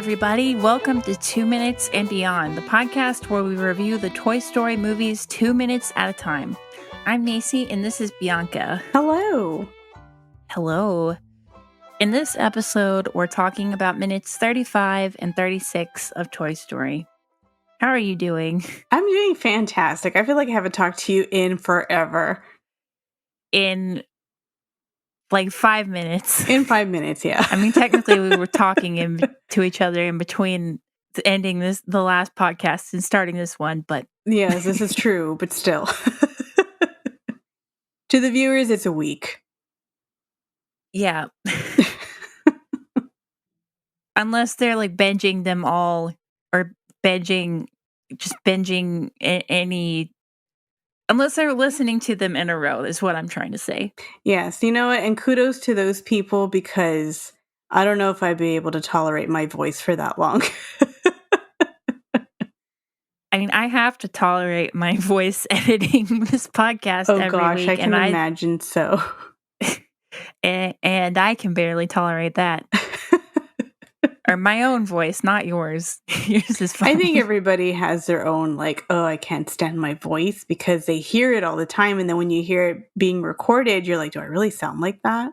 everybody. Welcome to 2 Minutes and Beyond, the podcast where we review the Toy Story movies 2 minutes at a time. I'm Macy, and this is Bianca. Hello. Hello. In this episode, we're talking about minutes 35 and 36 of Toy Story. How are you doing? I'm doing fantastic. I feel like I haven't talked to you in forever. In like 5 minutes. In 5 minutes, yeah. I mean, technically, we were talking to each other in between ending the last podcast and starting this one, but yes, this is true, but still. To the viewers, it's a week. Yeah. Unless they're like binging them all or binging any. Unless they're listening to them in a row, is what I'm trying to say. Yes, you know what? And kudos to those people because I don't know if I'd be able to tolerate my voice for that long. I mean, I have to tolerate my voice editing this podcast every week. I can imagine so. And I can barely tolerate that. Or my own voice, not yours. Yours is fine. I think everybody has their own, like, oh, I can't stand my voice because they hear it all the time. And then when you hear it being recorded, you're like, do I really sound like that?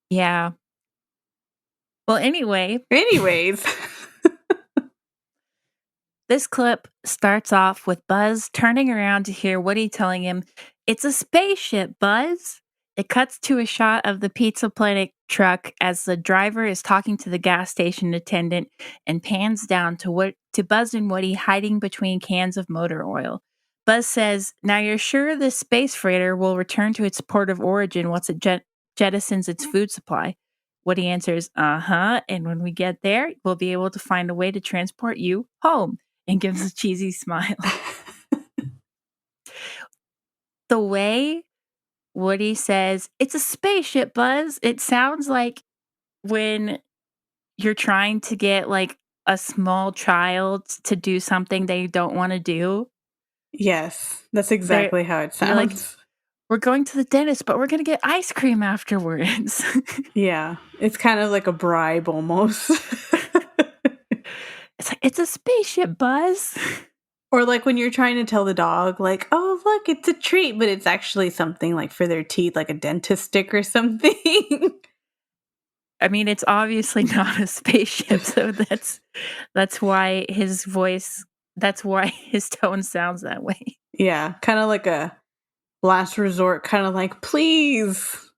Yeah. Well, anyways. This clip starts off with Buzz turning around to hear Woody telling him, "It's a spaceship, Buzz." It cuts to a shot of the Pizza Planet truck as the driver is talking to the gas station attendant and pans down to Buzz and Woody hiding between cans of motor oil. Buzz says, "Now you're sure this space freighter will return to its port of origin once it jettisons its food supply?" Woody answers, "Uh-huh, and when we get there, we'll be able to find a way to transport you home," and gives a cheesy smile. The way Woody says, "It's a spaceship, Buzz," it sounds like when you're trying to get like a small child to do something they don't want to do. Yes, that's exactly how it sounds. You're like, "We're going to the dentist, but we're going to get ice cream afterwards." Yeah, it's kind of like a bribe almost. It's like, "It's a spaceship, Buzz." Or like when you're trying to tell the dog, like, oh, look, it's a treat, but it's actually something like for their teeth, like a dentist stick or something. I mean, it's obviously not a spaceship, so that's why his voice, that's why his tone sounds that way. Yeah, kind of like a last resort, kind of like, please,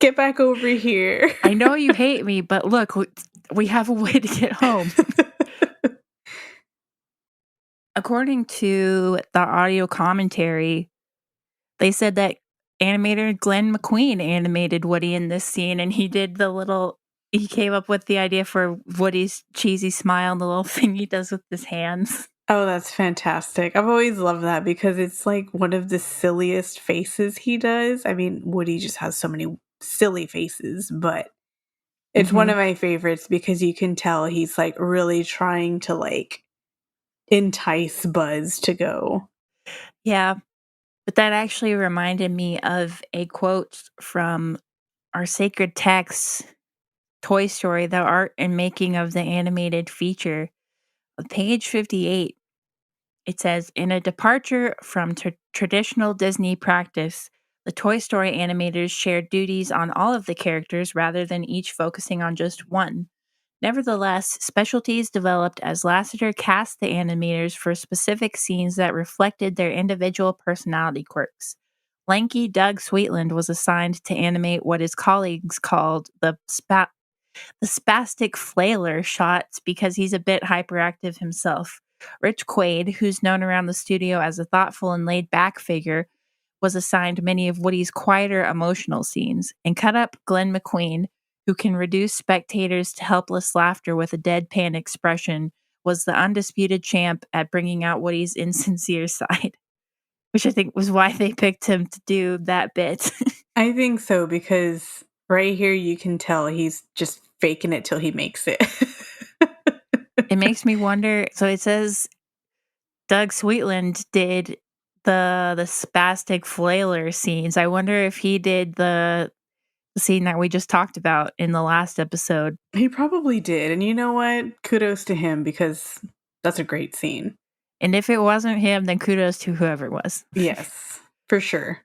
get back over here. I know you hate me, but look, we have a way to get home. According to the audio commentary, they said that animator Glenn McQueen animated Woody in this scene, and he came up with the idea for Woody's cheesy smile and the little thing he does with his hands. Oh, that's fantastic. I've always loved that because it's like one of the silliest faces he does. I mean, Woody just has so many silly faces, but it's one of my favorites because you can tell he's like really trying to like entice Buzz to go. Yeah, but that actually reminded me of a quote from our sacred text, Toy Story, the art and making of the animated feature. Page 58, it says, "In a departure from traditional Disney practice, the Toy Story animators shared duties on all of the characters rather than each focusing on just one. Nevertheless, specialties developed as Lasseter cast the animators for specific scenes that reflected their individual personality quirks. Lanky Doug Sweetland was assigned to animate what his colleagues called the spastic flailer shots because he's a bit hyperactive himself. Rich Quaid, who's known around the studio as a thoughtful and laid-back figure, was assigned many of Woody's quieter emotional scenes, and cut up Glenn McQueen, who can reduce spectators to helpless laughter with a deadpan expression, was the undisputed champ at bringing out Woody's insincere side," which I think was why they picked him to do that bit. I think so, because right here you can tell he's just faking it till he makes it. It makes me wonder. So it says Doug Sweetland did the spastic flailer scenes. I wonder if he did the The scene that we just talked about in the last episode. He probably did. And you know what? Kudos to him because that's a great scene. And if it wasn't him, then kudos to whoever it was. Yes, for sure.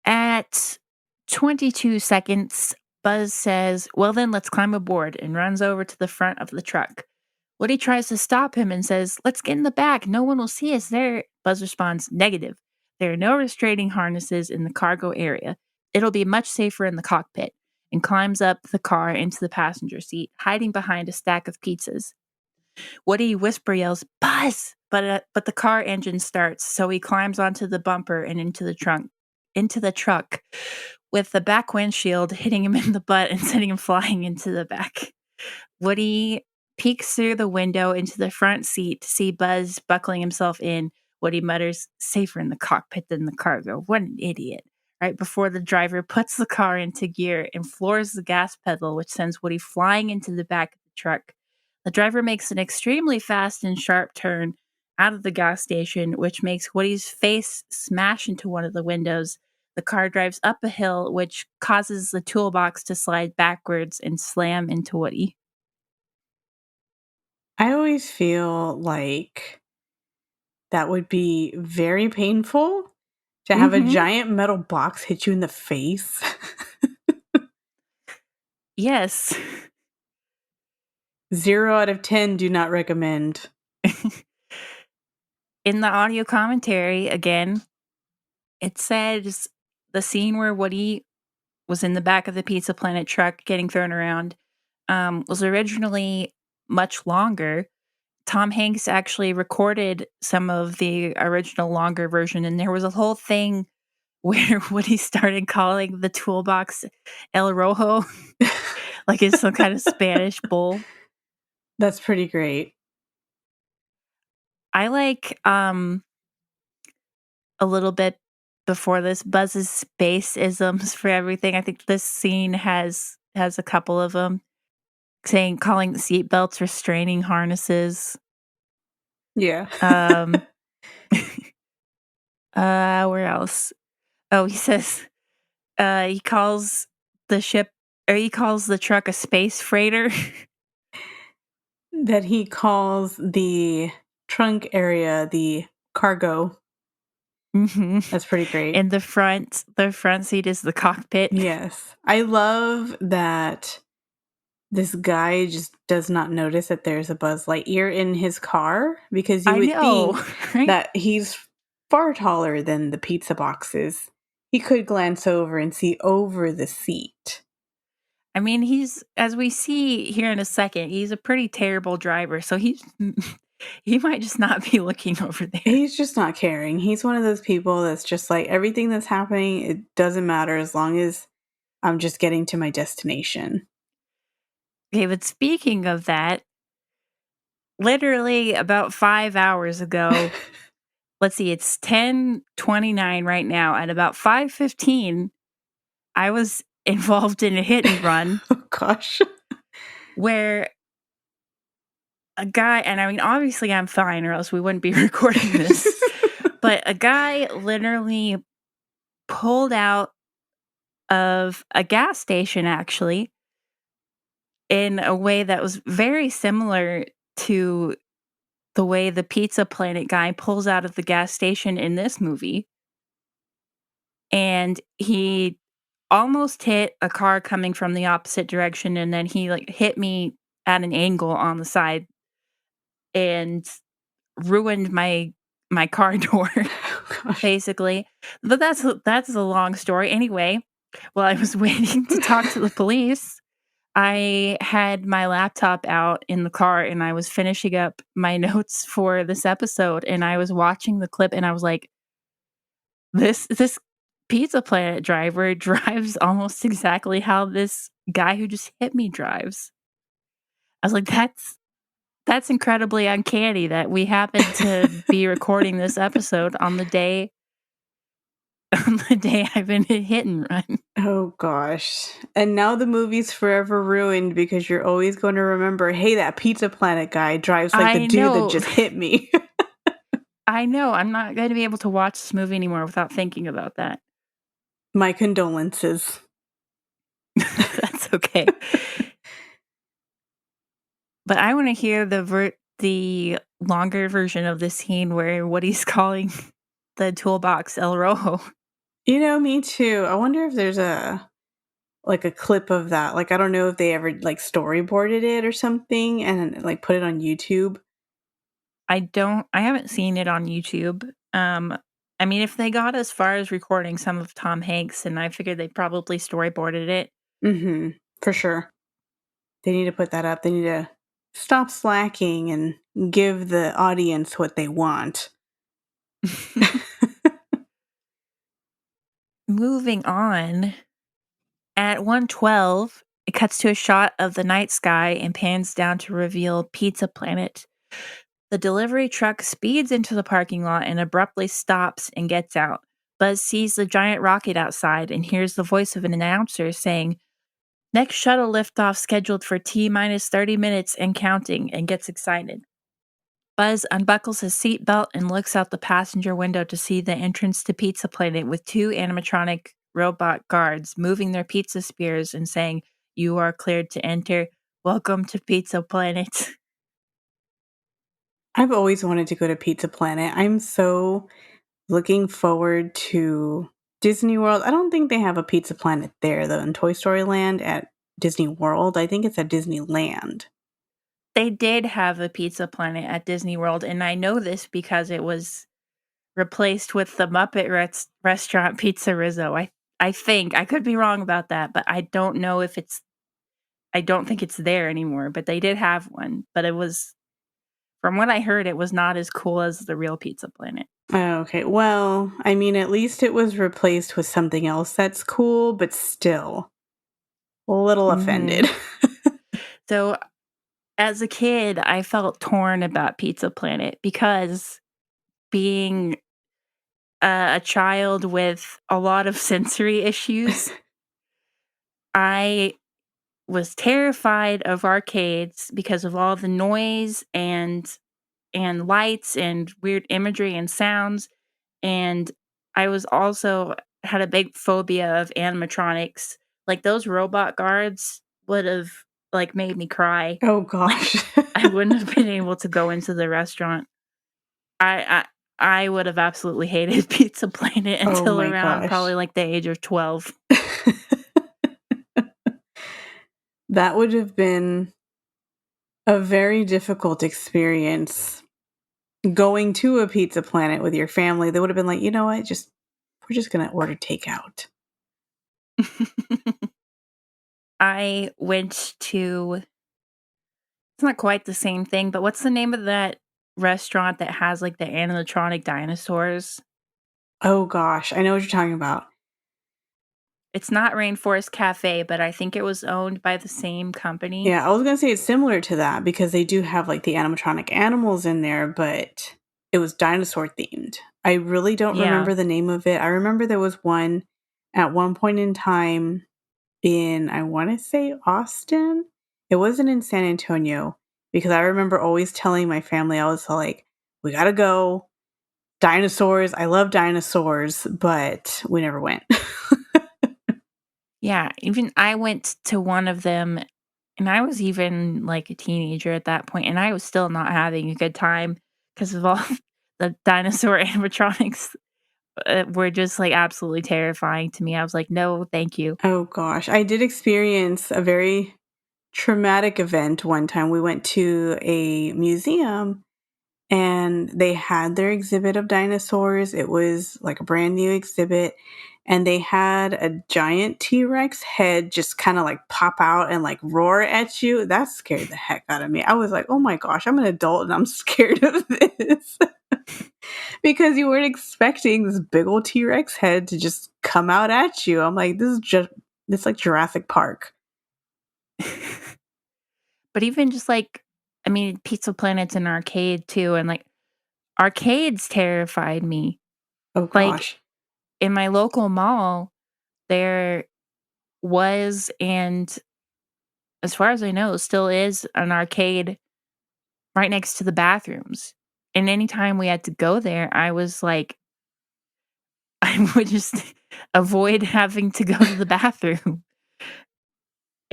At 22 seconds, Buzz says, "Well, then let's climb aboard," and runs over to the front of the truck. Woody tries to stop him and says, "Let's get in the back. No one will see us there." Buzz responds, "Negative. There are no restraining harnesses in the cargo area. It'll be much safer in the cockpit," and climbs up the car into the passenger seat, hiding behind a stack of pizzas. Woody whisper yells, "Buzz!" But the car engine starts, so he climbs onto the bumper and into the truck, with the back windshield hitting him in the butt and sending him flying into the back. Woody peeks through the window into the front seat to see Buzz buckling himself in. Woody mutters, "Safer in the cockpit than the cargo. What an idiot." Right before the driver puts the car into gear and floors the gas pedal, which sends Woody flying into the back of the truck. The driver makes an extremely fast and sharp turn out of the gas station, which makes Woody's face smash into one of the windows. The car drives up a hill, which causes the toolbox to slide backwards and slam into Woody. I always feel like that would be very painful to have a Mm-hmm. giant metal box hit you in the face. Yes. 0 out of 10 do not recommend. In the audio commentary, again, it says the scene where Woody was in the back of the Pizza Planet truck getting thrown around was originally much longer. Tom Hanks actually recorded some of the original longer version, and there was a whole thing where Woody started calling the toolbox El Rojo, like it's some kind of Spanish bull. That's pretty great. I like a little bit before this Buzz's space isms for everything. I think this scene has a couple of them, calling the seatbelts restraining harnesses. Yeah. Um, where else? Oh, he says he calls the ship or he calls the truck a space freighter. That he calls the trunk area the cargo. Mm-hmm. That's pretty great. And the front seat is the cockpit. Yes. I love that this guy just does not notice that there's a Buzz Lightyear in his car because you I would know, think right? that he's far taller than the pizza boxes. He could glance over and see over the seat. I mean, he's, as we see here in a second, he's a pretty terrible driver. So he might just not be looking over there. He's just not caring. He's one of those people that's just like, everything that's happening, it doesn't matter as long as I'm just getting to my destination. Okay, but speaking of that, literally about 5 hours ago, let's see, it's 10:29 right now. At about 5:15, I was involved in a hit and run Oh, gosh. where a guy, and I mean, obviously I'm fine or else we wouldn't be recording this, but a guy literally pulled out of a gas station actually in a way that was very similar to the way the Pizza Planet guy pulls out of the gas station in this movie. And he almost hit a car coming from the opposite direction, and then he like hit me at an angle on the side and ruined my car door Oh, gosh. basically. But that's a long story. Anyway, while I was waiting to talk to the police, I had my laptop out in the car and I was finishing up my notes for this episode, and I was watching the clip and I was like, this Pizza Planet driver drives almost exactly how this guy who just hit me drives. I was like, that's incredibly uncanny that we happen to be recording this episode on the day I've been hit and run. Oh, gosh. And now the movie's forever ruined because you're always going to remember, hey, that Pizza Planet guy drives like the I dude that know. just hit me. I know. I'm not going to be able to watch this movie anymore without thinking about that. My condolences. That's okay. But I wanna hear the longer version of the scene where Woody's calling the toolbox El Rojo. Me too. I wonder if there's a clip of that. Like, I don't know if they ever like storyboarded it or something and like put it on YouTube. I haven't seen it on YouTube. I mean, if they got as far as recording some of Tom Hanks, then I figured they probably storyboarded it. Mhm. For sure. They need to put that up. They need to stop slacking and give the audience what they want. Moving on, at 1:12, it cuts to a shot of the night sky and pans down to reveal Pizza Planet. The delivery truck speeds into the parking lot and abruptly stops and gets out. Buzz sees the giant rocket outside and hears the voice of an announcer saying, "Next shuttle liftoff scheduled for T minus 30 minutes and counting," and gets excited. Buzz unbuckles his seatbelt and looks out the passenger window to see the entrance to Pizza Planet with two animatronic robot guards moving their pizza spears and saying, "You are cleared to enter. Welcome to Pizza Planet." I've always wanted to go to Pizza Planet. I'm so looking forward to Disney World. I don't think they have a Pizza Planet there though in Toy Story Land at Disney World. I think it's at Disneyland. They did have a Pizza Planet at Disney World, and I know this because it was replaced with the Muppet restaurant Pizza Rizzo. I think. I could be wrong about that, but I don't think it's there anymore, but they did have one, but it was from what I heard, it was not as cool as the real Pizza Planet. Oh, okay. Well, I mean, at least it was replaced with something else that's cool, but still a little offended. Mhm. So, as a kid, I felt torn about Pizza Planet because being a child with a lot of sensory issues, I was terrified of arcades because of all the noise and lights and weird imagery and sounds, and I was also had a big phobia of animatronics. Like, those robot guards would've, like, made me cry. Oh Like, gosh. I wouldn't have been able to go into the restaurant. I I would have absolutely hated Pizza Planet Oh until my around probably, gosh. like, the age of 12. That would have been a very difficult experience going to a Pizza Planet with your family. They would have been like, "You know what? Just we're just going to order takeout." I went to it's not quite the same thing, but what's the name of that restaurant that has, like, the animatronic dinosaurs? Oh gosh, I know what you're talking about. It's not Rainforest Cafe, but I think it was owned by the same company. Yeah, I was gonna say it's similar to that because they do have like the animatronic animals in there, but it was dinosaur themed. I really don't Yeah. remember the name of it. I remember there was one at one point in time in, I want to say Austin. It wasn't in San Antonio because I remember always telling my family, I was like, we gotta go. Dinosaurs. I love dinosaurs, but we never went. Yeah, even I went to one of them, and I was even, like, a teenager at that point, and I was still not having a good time because of all the dinosaur animatronics, were just, like, absolutely terrifying to me. I was like, "No, thank you." Oh gosh, I did experience a very traumatic event one time. We went to a museum and they had their exhibit of dinosaurs. It was like a brand new exhibit. And they had a giant T Rex head just kind of like pop out and like roar at you. That scared the heck out of me. I was like, oh my gosh, I'm an adult and I'm scared of this. Because you weren't expecting this big old T Rex head to just come out at you. I'm like, this is just, it's like Jurassic Park. But even just, like I mean, Pizza Planet's an arcade too, and, like, arcades terrified me. Oh Like, gosh. in my local mall, there was and as far as I know, still is an arcade right next to the bathrooms. And anytime we had to go there, I was like, I would just avoid having to go to the bathroom.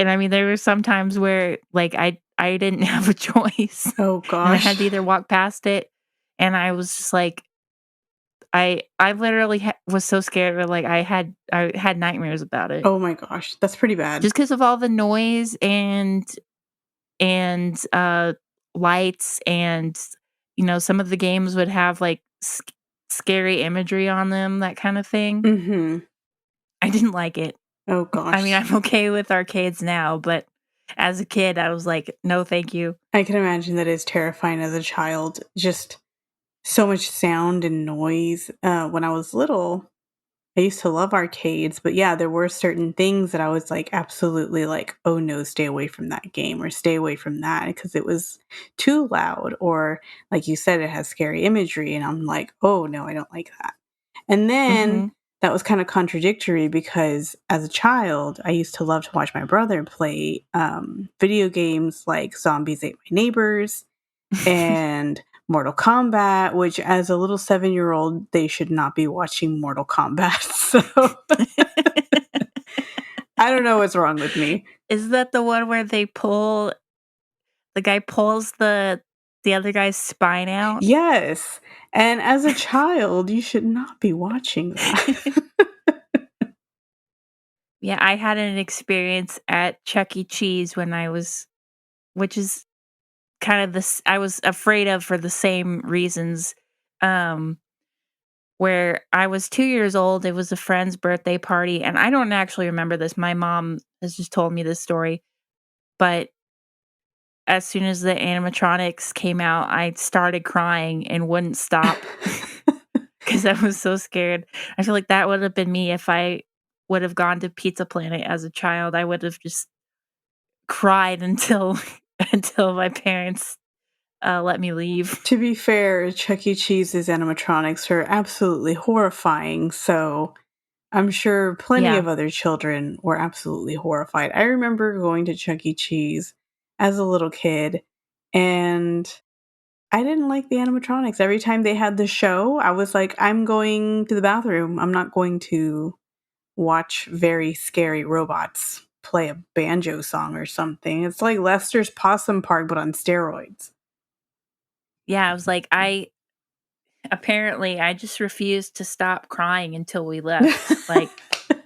And I mean, there were some times where, like, I didn't have a choice, Oh and I had gosh. to either walk past it, and I was just like I literally was so scared that, like, I had nightmares about it Oh my gosh. That's pretty bad. just because of all the noise and lights and, some of the games would have, like, scary imagery on them, that kinda thing. Mhm. I didn't like it. Oh I mean, gosh. I'm okay with arcades now, but as a kid, I was like, "No, thank you." I can imagine that is terrifying as a child. Just so much sound and noise. When I was little, I used to love arcades, but yeah, there were certain things that I was like, absolutely like, oh no, stay away from that game or stay away from that because it was too loud. Or, like you said, it has scary imagery. And I'm like, oh no, I don't like that. And then Mhm. that was kind of contradictory because as a child, I used to love to watch my brother play video games like Zombies Ate My Neighbors and Mortal Kombat, which as a little 7-year-old, they should not be watching Mortal Kombat. So I don't know what's wrong with me. Is that the one where the guy pulls the other guy's spine out? Yes. And as a child, you should not be watching that. Yeah, I had an experience at Chuck E. Cheese which is kind of this I was afraid of for the same reasons, um, where I was 2 years old, it was a friend's birthday party, and I don't actually remember this, my mom has just told me this story, but as soon as the animatronics came out, I started crying and wouldn't stop because I was so scared. I feel like that would have been me if I would have gone to Pizza Planet as a child, I would have just cried until until my parents, let me leave. To be fair, Chuck E. Cheese's animatronics are absolutely horrifying, so I'm sure plenty Yeah. of other children were absolutely horrified. I remember going to Chuck E. Cheese as a little kid, and I didn't like the animatronics. Every time they had the show, I was like, I'm going to the bathroom. I'm not going to watch very scary robots play a banjo song or something. It's like Lester's Possum Park, but on steroids. Yeah, I was like, I apparently, I just refused to stop crying until we left, like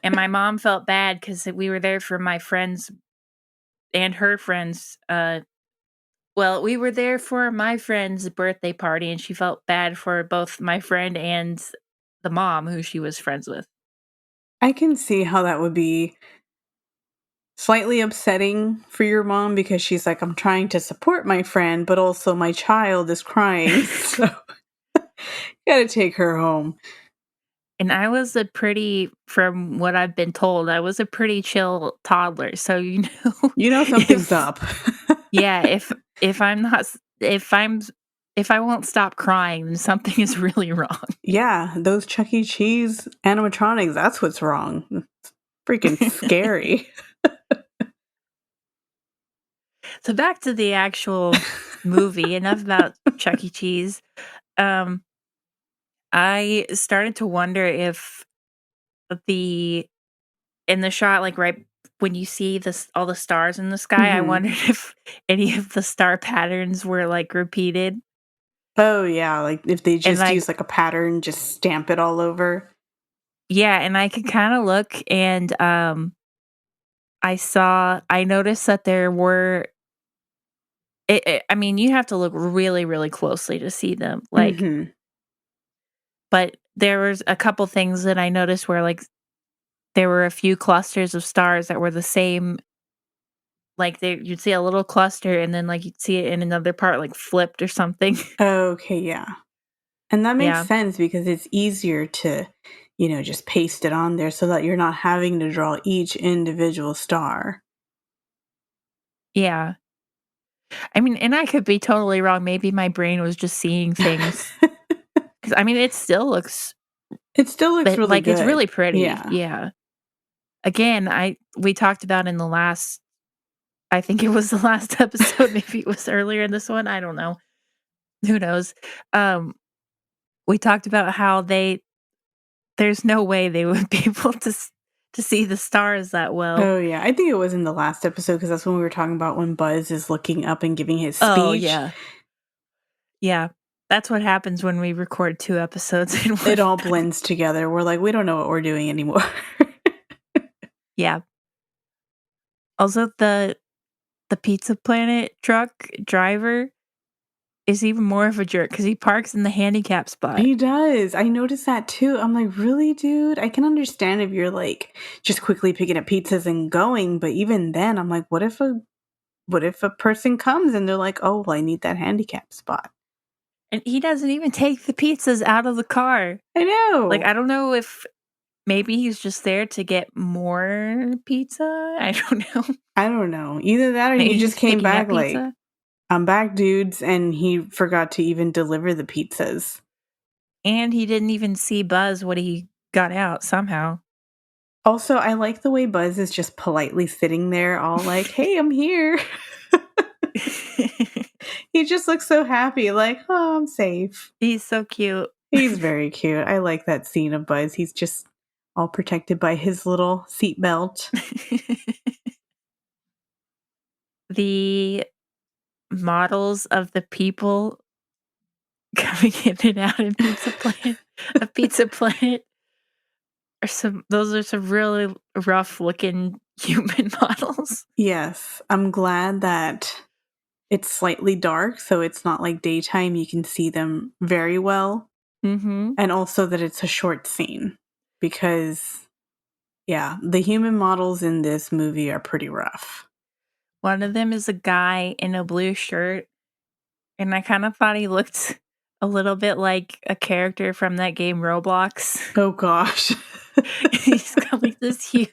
and my mom felt bad because we were there for my friends and her friends, well, we were there for my friend's birthday party, and she felt bad for both my friend and the mom who she was friends with. I can see how that would be slightly upsetting for your mom because she's like, I'm trying to support my friend, but also my child is crying. So gotta take her home. And I was a pretty from what I've been told, I was a pretty chill toddler, so, You know something's if up. yeah, if I'm not s if I won't stop crying, then something is really wrong. Yeah, those Chuck E. Cheese animatronics, that's what's wrong. It's freaking scary. So back to the actual movie, enough about Chuck E. Cheese. Um, I started to wonder if the in the shot, like, right when you see this all the stars in the sky, I Mhm. wondered if any of the star patterns were, like, repeated, Oh, yeah, like, if they and, just like use, like, a pattern, just stamp it all over. yeah, and I could kinda look and, I noticed that there were I mean, you have to look really, really closely to see them, like Mhm. but there was a couple things that I noticed where, like, there were a few clusters of stars that were the same like, you'd see a little cluster and then, like, you'd see it in another part, like, flipped or something. Okay, yeah. And that makes Yeah. sense because it's easier to, just paste it on there so that you're not having to draw each individual star. Yeah. I mean, and I could be totally wrong, maybe my brain was just seeing things 'cause, I mean, it still looks It still looks but, really like, it's good. really pretty, Yeah. yeah. Again, I we talked about in the last I think it was the last episode, maybe it was earlier in this one, I don't know, who knows? Um, we talked about how there's no way they would be able to see the stars that well. Oh, yeah. I think it was in the last episode because that's when we were talking about when Buzz is looking up and giving his Oh, speech. yeah. Yeah. That's what happens when we record 2 episodes in one It all night. blends together. We're like, we don't know what we're doing anymore. Yeah. Also, the Pizza Planet truck driver is even more of a jerk because he parks in the handicap spot. He does. I noticed that too. I'm like, really, dude? I can understand if you're like just quickly picking up pizzas and going, but even then, I'm like, what if a person comes and they're like, oh, well, I need that handicap spot? And he doesn't even take the pizzas out of the car. I Like, know. I don't know if maybe he's just there to get more pizza? I don't know. I don't know. Either that or he Maybe just he's came picking back up like, pizza. I'm back, dudes, and he forgot to even deliver the pizzas. And he didn't even see Buzz when he got out somehow. Also, I like the way Buzz is just politely sitting there, all like, hey, I'm here. He just looks so happy, like, oh, I'm safe. He's so cute. He's very cute. I like that scene of Buzz. He's just all protected by his little seatbelt. The models of the people coming in and out of Pizza Planet those are some really rough looking human models. Yes, I'm glad that it's slightly dark, so it's not like daytime. You can see them very well. Mhm. And also that it's a short scene because, yeah, the human models in this movie are pretty rough. One of them is a guy in a blue shirt, and I kinda thought he looked a little bit like a character from that game Roblox. Oh gosh. He's got, like, this huge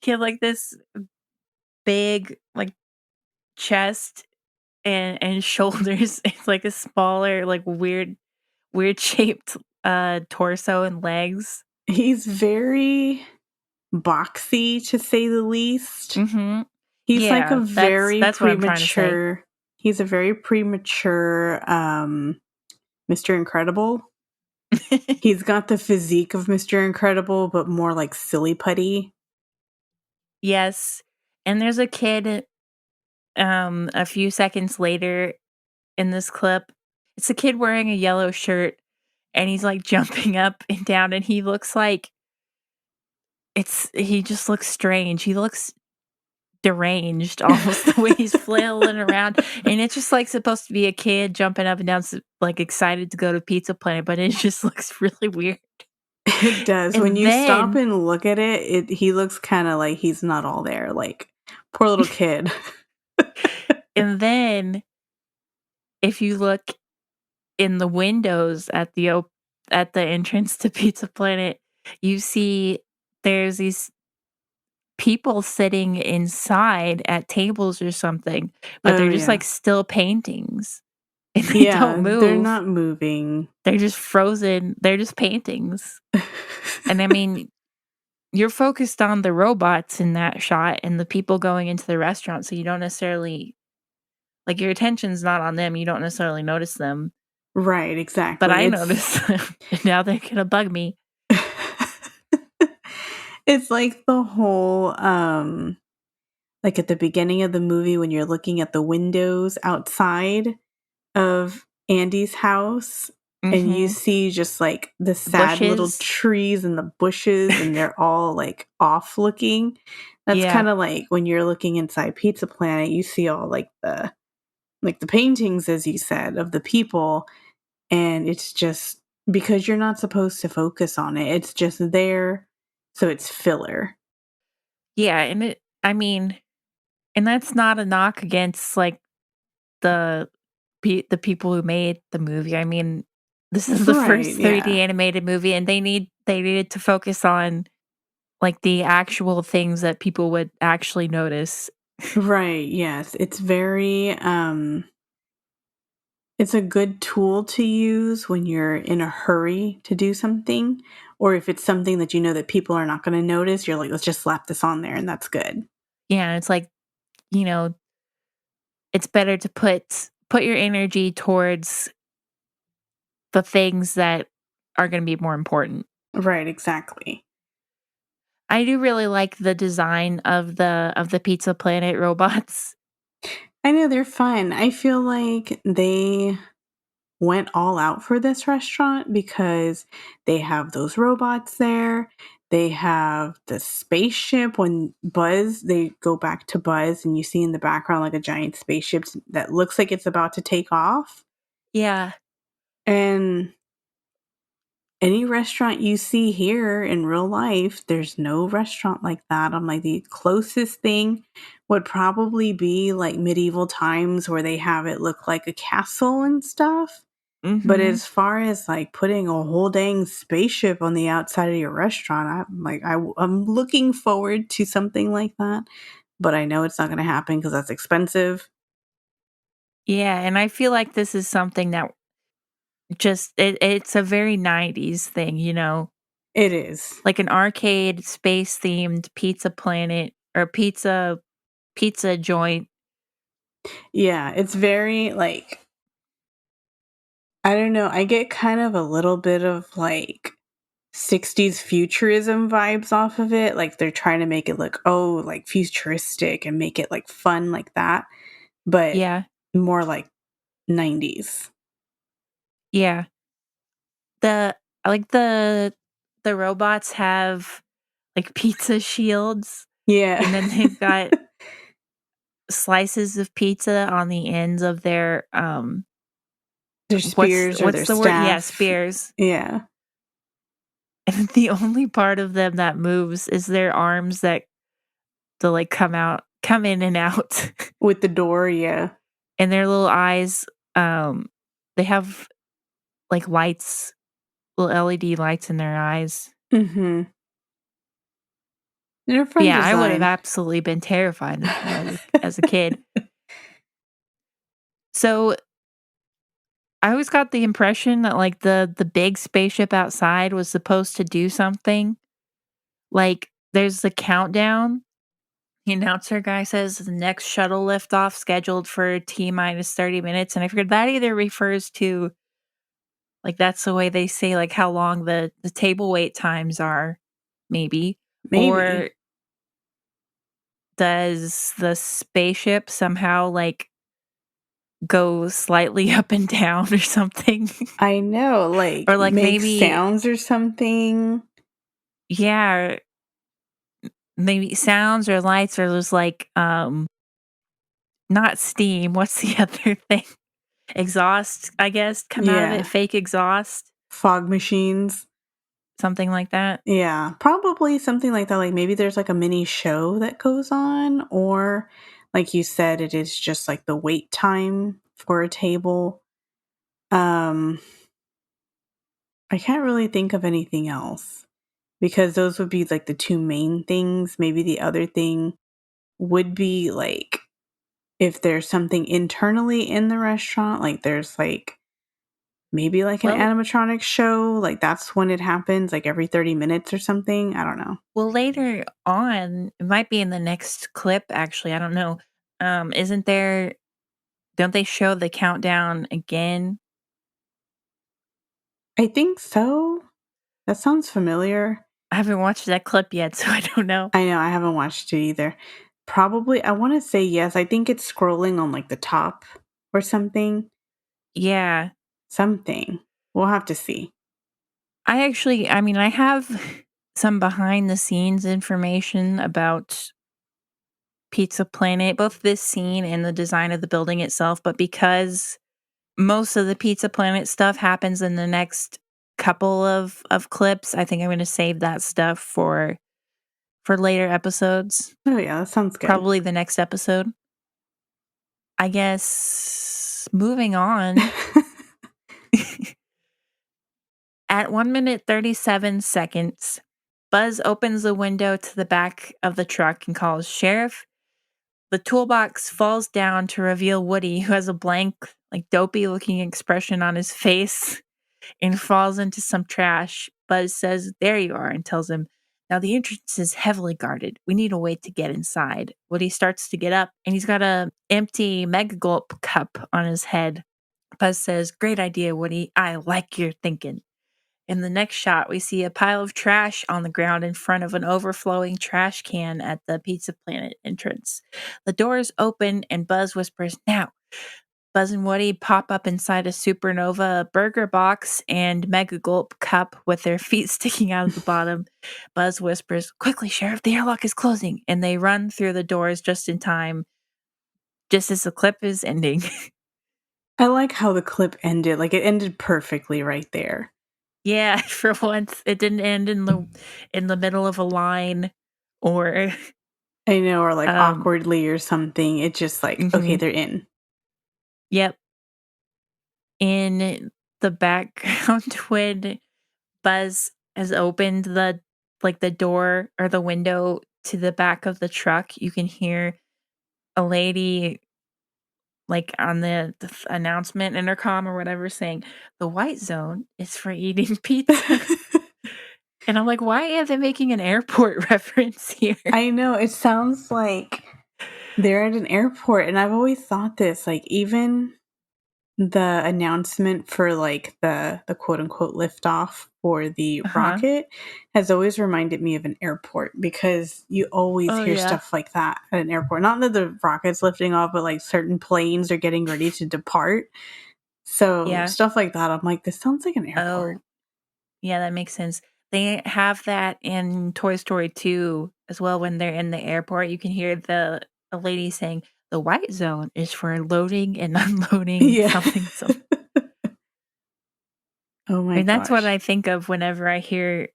he had, like, this big, like, chest and shoulders. It's, like, a smaller, like, weird shaped, torso and legs. He's very boxy to say the least. Mhm. He's like a Yeah, very that's what I'm trying to say. premature he's a very premature, Mr. Incredible. He's got the physique of Mr. Incredible, but more like silly putty. Yes, and there's a kid, a few seconds later in this clip. It's a kid wearing a yellow shirt, and he's, like, jumping up and down, and he looks like he just looks strange. He looks deranged almost the way he's flailing around, and it's just, like, supposed to be a kid jumping up and down like, excited to go to Pizza Planet, but it just looks really weird. It does. When And you stop then and look at he looks kinda like he's not all there, like, poor little kid. and then if you look in the windows at the entrance to Pizza Planet, you see there's these people sitting inside at tables or something, but Oh, they're just, yeah. like, still paintings, and they don't Yeah, they're move. not moving. They're just frozen. They're just paintings. And, I mean, you're focused on the robots in that shot and the people going into the restaurant, so you don't necessarily like, your attention's not on them, you don't necessarily notice them, Right, but exactly. I notice them, and now they're gonna bug me. It's like the whole, like at the beginning of the movie when you're looking at the windows outside of Andy's house and you Mhm. see just like the sad little Bushes. trees and the bushes and they're all like off looking. That's Yeah. kind of like when you're looking inside Pizza Planet, you see all like the paintings as you said of the people and it's just because you're not supposed to focus on it. It's just there so it's filler. Yeah, and I mean, and that's not a knock against, like, the the people who made the movie. I mean, this is the Right, first 3D yeah. animated movie, and they needed to focus on, like, the actual things that people would actually notice. Right, yes. It's a good tool to use when you're in a hurry to do something, or if it's something that you know that people are not gonna notice, you're like, "Let's just slap this on there," and that's good. Yeah, it's like, you know, it's better to put your energy towards the things that are gonna be more important. Right, exactly. I do really like the design of the Pizza Planet robots. I know they're fun. I feel like they went all out for this restaurant because they have those robots there. They have the spaceship when they go back to Buzz, and you see in the background like a giant spaceship that looks like it's about to take off. Yeah. And any restaurant you see here in real life, there's no restaurant like that. I'm like, the closest thing would probably be like medieval times where they have it look like a castle and stuff. But Mhm. as far as like putting a whole dang spaceship on the outside of your restaurant, I'm looking forward to something like that. But I know it's not going to happen because that's expensive. Yeah, and I feel like this is something that it's a very 90s thing, you know? It is. Like an arcade space themed Pizza Planet or pizza joint. Yeah, it's very like, I don't know. I get kind of a little bit of like 60s futurism vibes off of it. Like they're trying to make it look, oh, like futuristic and make it like fun like that, but Yeah. more like 90s. Yeah. The I like the robots have like pizza shields Yeah. and then they've got slices of pizza on the ends of their Their spears or their what's the word? Yeah, staff. spears. Yeah. And the only part of them that moves is their arms that to like come in and out. With the door, yeah. And their little eyes, um, they have like lights, little LED lights in their eyes. Mhm. They're But fun yeah, I would have design. absolutely been terrified of them as a kid. So I always got the impression that like the big spaceship outside was supposed to do something. Like there's the countdown. The announcer guy says the next shuttle liftoff scheduled for T minus 30 minutes. And I figured that either refers to like that's the way they say like how long the table wait times are, maybe. Maybe. Or does the spaceship somehow like go slightly up and down or something? I know, like, Or like make maybe sounds or something. yeah, maybe sounds or lights or there's like not steam, what's the other thing? Exhaust, I guess, come out of it, Yeah. fake exhaust, Fog machines. something like that. Yeah, probably something like that. Like maybe there's like a mini show that goes on, or like you said, it is just like the wait time for a table. Um, I can't really think of anything else because those would be like the two main things. Maybe the other thing would be like if there's something internally in the restaurant, like there's like maybe like an Well animatronic show, like that's when it happens, like every 30 minutes or something. I don't know. well, later on, it might be in the next clip actually, I don't know. Isn't there don't they show the countdown again? I think so. That sounds familiar. I haven't watched that clip yet, so I don't know. I know I haven't watched it either. Probably, I want to say yes. I think it's scrolling on like the top or something. Yeah. Something. We'll have to see. I mean, I have some behind the scenes information about Pizza Planet, both this scene and the design of the building itself, but because most of the Pizza Planet stuff happens in the next couple of clips, I think I'm gonna save that stuff for later episodes, Oh yeah, that sounds good. probably the next episode. I guess moving on. At 1 minute 37 seconds, Buzz opens the window to the back of the truck and calls Sheriff. The toolbox falls down to reveal Woody, who has a blank, like dopey looking expression on his face and falls into some trash. Buzz says, "There you are," and tells him, "Now the entrance is heavily guarded. We need a way to get inside." Woody starts to get up and he's got a empty mega gulp cup on his head. Buzz says, "Great idea, Woody. I like your thinking." In the next shot, we see a pile of trash on the ground in front of an overflowing trash can at the Pizza Planet entrance. The doors open and Buzz whispers, "Now." Buzz and Woody pop up inside a Supernova burger box and Mega Gulp cup with their feet sticking out of the bottom. Buzz whispers, "Quickly, Sheriff, the airlock is closing." And they run through the doors just in time, just as the clip is ending. I like how the clip ended. Like, it ended perfectly right there. Yeah, for once, it didn't end in the middle of a line or I know, or like um awkwardly or something. It just like, okay, mhm. they're in. Yep. In the background when Buzz has opened the door or the window to the back of the truck, you can hear a lady, like, on the announcement intercom or whatever saying, "The white zone is for eating pizza." And I'm like, "Why are they making an airport reference here?" I know. It sounds like they're at an airport. And I've always thought this, like, even the announcement for like the quote unquote liftoff for the Uh-huh. rocket has always reminded me of an airport because you always Oh, hear yeah. stuff like that at an airport. Not that the rocket's lifting off, but like certain planes are getting ready to depart. So Yeah. stuff like that, I'm like, this sounds like an airport. Oh, yeah, that makes sense. They have that in Toy Story 2 as well when they're in the airport. You can hear a lady saying, "The white zone is for loading and unloading Yeah. something, something." Oh I my mean, that's what gosh. I think of whenever I hear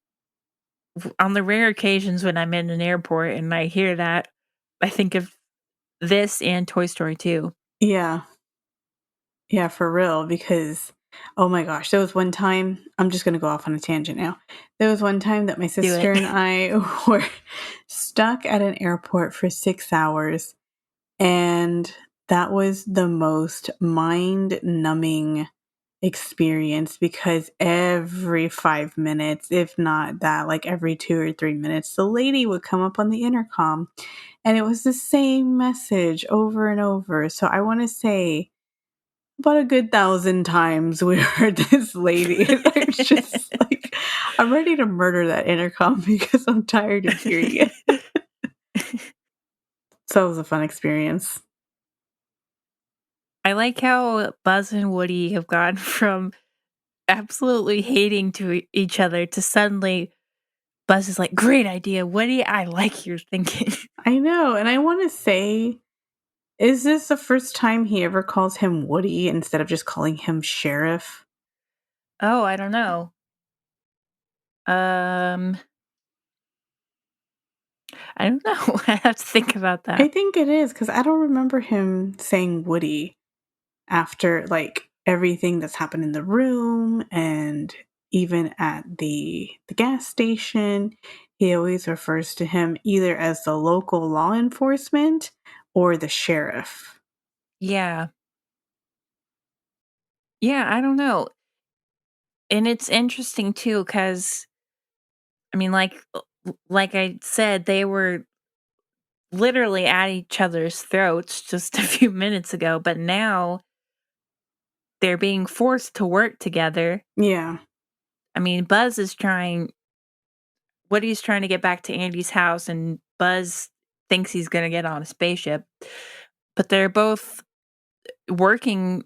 on the rare occasions when I'm in an airport and I hear that, I think of this and Toy Story 2. Yeah. Yeah, for real. Because, oh my gosh, there was one time, I'm just going to go off on a tangent now. There was one time that my Do it. sister and I were stuck at an airport for 6 hours. And that was the most mind numbing experience because every 5 minutes, if not that, like every 2 or 3 minutes, the lady would come up on the intercom and it was the same message over and over. So I want to say, about a good 1,000 times we heard this lady, and I was just like, I'm ready to murder that intercom because I'm tired of hearing it. So it was a fun experience. I like how Buzz and Woody have gone from absolutely hating each other to suddenly Buzz is like, "Great idea, Woody. I like your thinking." I know, and I want to say, is this the first time he ever calls him Woody instead of just calling him Sheriff? Oh, I don't know. Um, I don't know. I have to think about I that. think it is because I don't remember him saying Woody after like everything that's happened in the room and even at the gas station. He always refers to him either as the local law enforcement or the sheriff. Yeah. Yeah, I don't know. And it's interesting too cuz I mean like I said they were literally at each other's throats just a few minutes ago, but now they're being forced to work together. Yeah. I mean, Woody's trying to get back to Andy's house and Buzz thinks he's going to get on a spaceship. But they're both working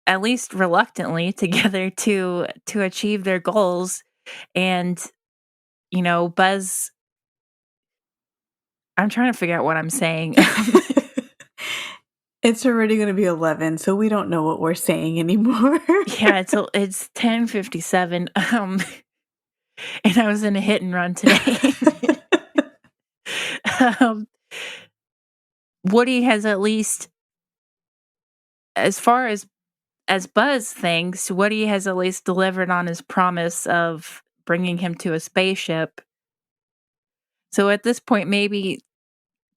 at least reluctantly together to achieve their goals and Buzz I'm trying to figure out what I'm saying. It's already going to be 11, so we don't know what we're saying anymore. Yeah, it's 10:57 and I was in a hit and run today. um Woody has at least as far as Buzz thinks, Woody has at least delivered on his promise of bringing him to a spaceship. So at this point, maybe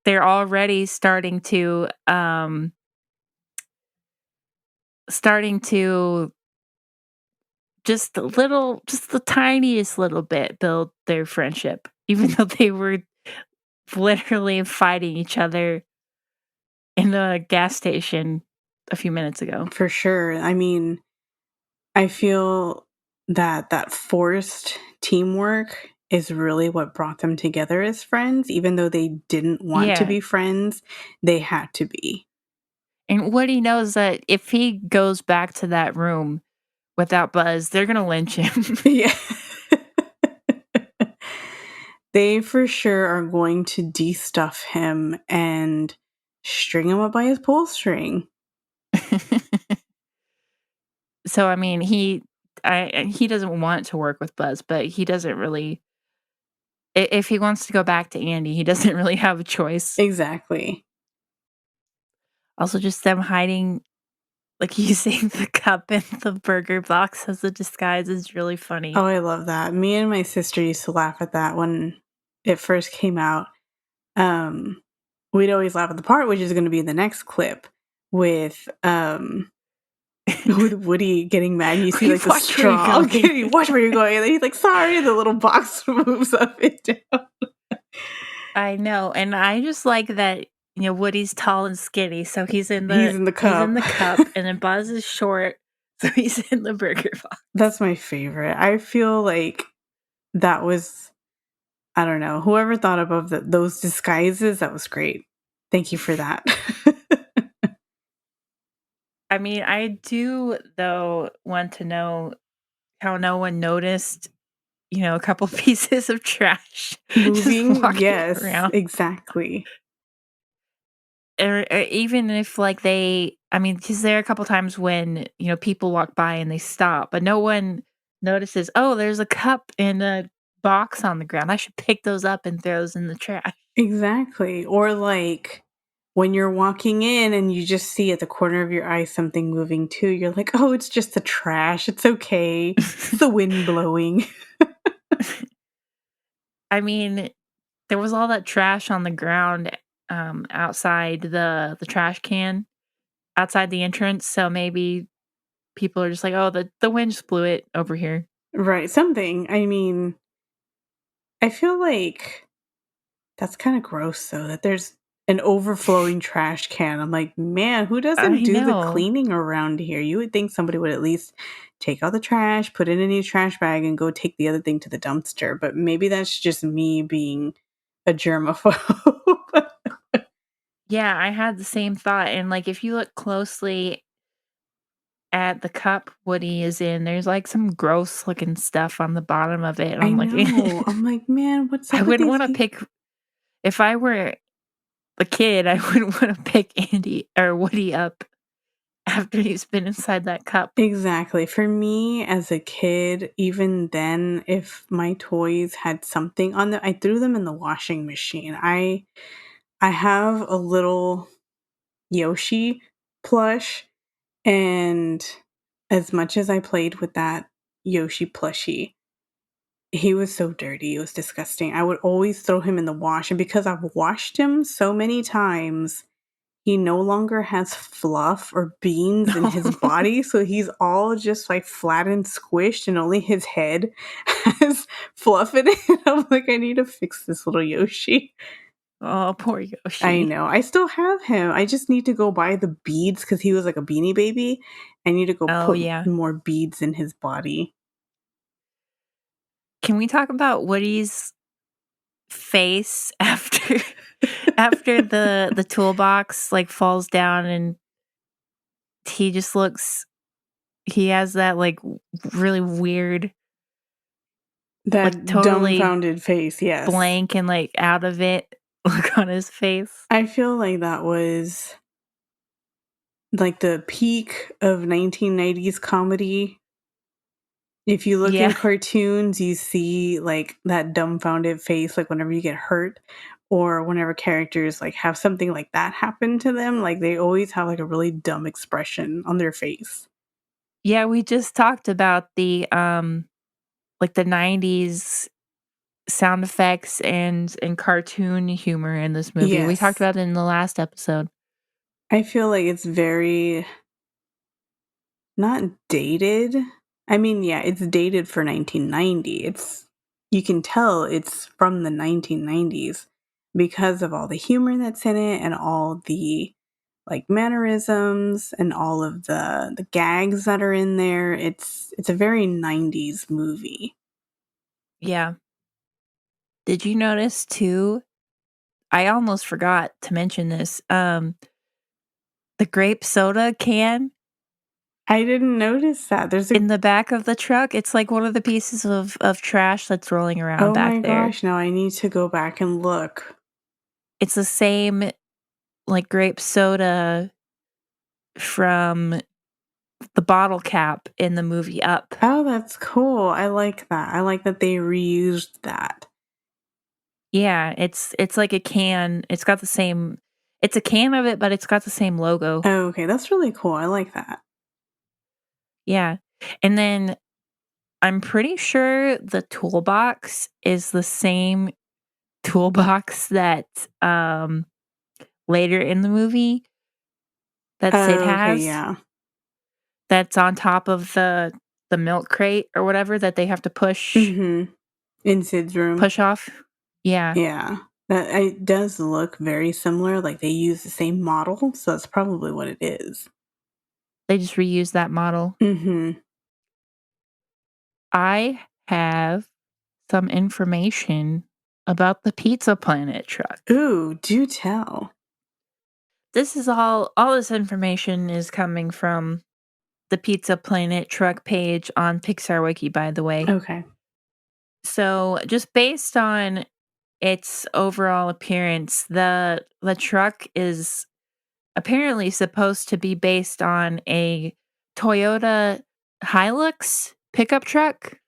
they're already starting to just the tiniest little bit build their friendship, even though they were literally fighting each other in the gas station a few minutes ago. For sure. I mean, I feel that forced teamwork is really what brought them together as friends. Even though they didn't want to Yeah, be friends, they had to be. and Woody knows that if he goes back to that room without Buzz, they're gonna lynch him. Yeah. They for sure are going to de-stuff him and string him up by his pull string. So, I mean, he doesn't want to work with Buzz, but he doesn't really if he wants to go back to Andy, he doesn't really have a choice. Exactly. Also, just them hiding, like, using the cup and the burger box as a disguise is really funny. Oh, I love that. Me and my sister used to laugh at that when it first came out. Um, we'd always laugh at the part which is going to be in the next clip with with Woody getting mad and you see We like the watch where you're straw. going. Okay, watch where you're going. And then he's like, sorry, and the little box moves up and down. I know, and I just like that, Woody's tall and skinny, so He's in the he's in cup. the cup, and then Buzz is short, so he's in the burger box. That's my favorite. I feel like that was, I don't know, whoever thought up of those disguises, that was great. Thank you for that. I mean, I do, though, want to know how no one noticed, a couple pieces of trash just Moving, walking yes, around. exactly. Or even if, like, because there are a couple times when, people walk by and they stop, but no one notices, "Oh, there's a cup and a box on the ground. I should pick those up and throw those in the trash." Exactly. Or like when you're walking in and you just see at the corner of your eye something moving too, you're like, oh, it's just the trash. It's okay. It's the wind blowing. I mean, there was all that trash on the ground, outside the trash can, outside the entrance, so maybe people are just like, "Oh, the wind just blew it over here." Right. Something. I mean, I feel like that's kind of gross though, that there's an overflowing trash can. I'm like, man, who doesn't I do the know. cleaning around here? You would think somebody would at least take out the trash, put it in a new trash bag, and go take the other thing to the dumpster. But maybe that's just me being a germaphobe. Yeah, I had the same thought, and, like, if you look closely at the cup Woody is in, there's, like, some gross looking stuff on the bottom of it, and I I'm like, know. I'm like, man, what's I up with wouldn't these wanna people? pick if I were the kid, I wouldn't wanna pick Andy or Woody up after he's been inside that cup. Exactly. For me as a kid, even then, if my toys had something on them, I threw them in the washing machine. I have a little Yoshi plush, and as much as I played with that Yoshi plushie, he was so dirty. It was disgusting. I would always throw him in the wash, and because I've washed him so many times, he no longer has fluff or beans in his body, so he's all just like flat and squished, and only his head has fluff in it. I'm like, I need to fix this little Yoshi. Oh, poor I Yoshi. know. I still have him. I just need to go buy the beads because he was like a beanie baby. I need to go Oh, put yeah. more beads in his body. Can we talk about Woody's face after the toolbox, like, falls down and he just looks he has that, like, really weird, like, That totally dumbfounded face, yes. blank and, like, out of it look on his face. I feel like that was like the peak of 1990s comedy. If you look in Yeah. cartoons, you see like that dumbfounded face, like whenever you get hurt or whenever characters like have something like that happen to them, like they always have like a really dumb expression on their face. Yeah, we just talked about like, the '90s sound effects and cartoon humor in this movie. We talked Yes. about it in the last episode. I feel like it's very not dated. I mean, yeah, it's dated for 1990. You can tell it's from the 1990s because of all the humor that's in it and all the like mannerisms and all of the gags that are in there. It's a very 90s movie. Yeah. Did you notice too? I almost forgot to mention this. The grape soda can I didn't notice that. There's a in the back of the truck, it's like one of the pieces of trash that's rolling around Oh my back there. gosh, now I need to go back and look. It's the same like grape soda from the bottle cap in the movie Up. Oh, that's cool. I like that. I like that they reused that. Yeah, it's like a can. It's got the same it's a can of it, but it's got the same logo. Oh, okay, that's really cool. I like that. Yeah. And then I'm pretty sure the toolbox is the same toolbox that later in the movie that Sid Oh, okay, has yeah. that's on top of the milk crate or whatever that they have to Mhm. In Sid's room. push off. Yeah, Yeah. That it does look very similar, like they use the same model, so that's probably what it is. they just reused that model. Mhm. I have some information about the Pizza Planet truck. Ooh, do tell. This is all this information is coming from the Pizza Planet truck page on Pixar Wiki, by the way. Okay. So, just based on its overall appearance, the truck is apparently supposed to be based on a Toyota Hilux pickup truck,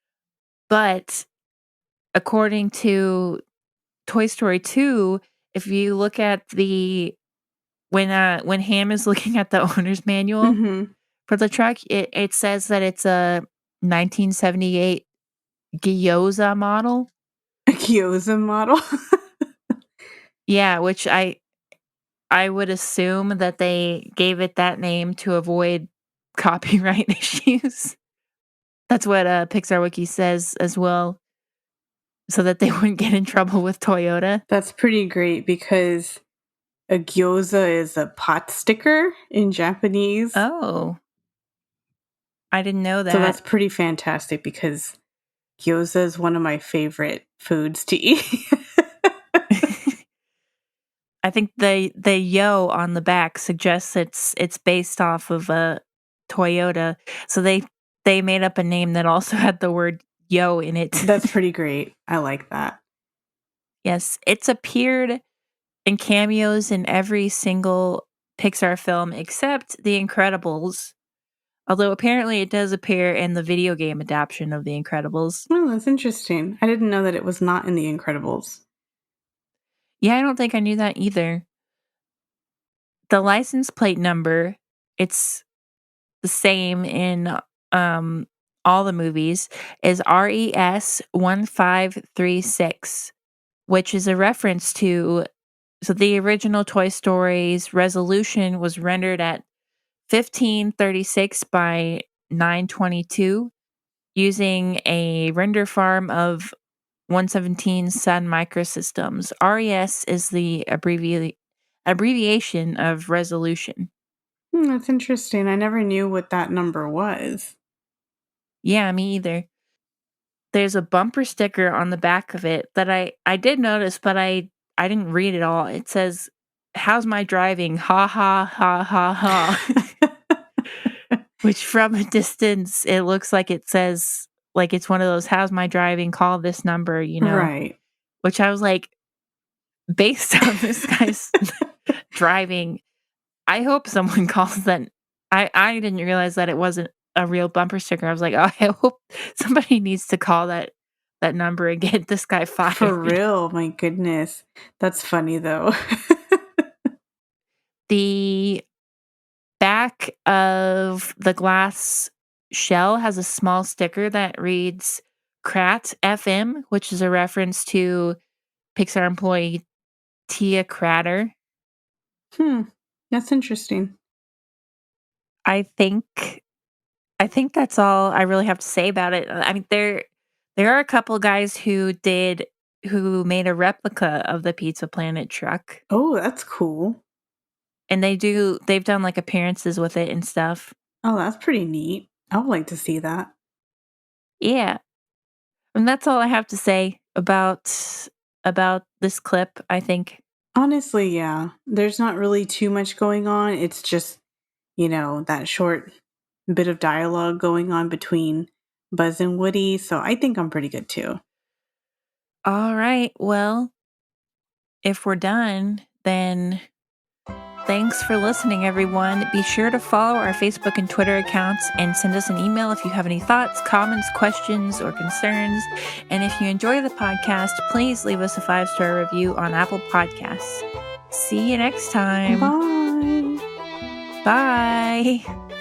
but according to Toy Story 2, if you look at the when Ham is looking at the owner's manual Mhm. for the truck, it says that it's a 1978 Gyoza model. A Gyoza model? Yeah, which I would assume that they gave it that name to avoid copyright issues. That's what, Pixar Wiki says as well, so that they wouldn't get in trouble with Toyota. That's pretty great because a gyoza is a pot sticker in Japanese. Oh, I didn't know So that. that's pretty fantastic because gyoza is one of my favorite foods to eat. I think the "yo" on the back suggests it's based off of a Toyota, so they made up a name that also had the word "yo" in it. That's pretty great. I like that. Yes, it's appeared in cameos in every single Pixar film except The Incredibles, although apparently it does appear in the video game adaptation of The Incredibles. Oh, that's interesting. I didn't know that it was not in The Incredibles. Yeah, I don't think I knew that either. The license plate number, it's the same in, um, all the movies, is RES1536, which is a reference to so the original Toy Story's resolution was rendered at 1536 by 922 using a render farm of 117 Sun Microsystems. RES is the abbreviation of resolution. That's interesting. I never knew what that number was. Yeah, me either. There's a bumper sticker on the back of it that I did notice, but I didn't read it all. It says, "How's my driving? Ha ha ha ha ha." Which from a distance, it looks like it says like it's one of those, "How's my driving? Call this number," Right. which I was like, based on this guy's driving, I hope someone calls that. I didn't realize that it wasn't a real bumper sticker. I was like, "Oh, I hope somebody needs to call that number and get this guy For fired." real. My goodness. That's funny though. The back of the glass shell has a small sticker that reads Krat FM, which is a reference to Pixar employee Tia Crater. Hmm. That's interesting. I think I think that's all I really have to say about it. I mean, there are a couple guys who made a replica of the Pizza Planet truck. Oh, that's cool. And they've done, like, appearances with it and stuff. Oh, that's pretty neat. I would like to see that. Yeah. And that's all I have to say about this clip, I think. Honestly, yeah. There's not really too much going on. It's just, that short bit of dialogue going on between Buzz and Woody. So I think I'm pretty good too. Alright, well, if we're done, then thanks for listening, everyone. Be sure to follow our Facebook and Twitter accounts and send us an email if you have any thoughts, comments, questions, or concerns. And if you enjoy the podcast, please leave us a 5-star review on Apple Podcasts. See you next time. Bye. Bye.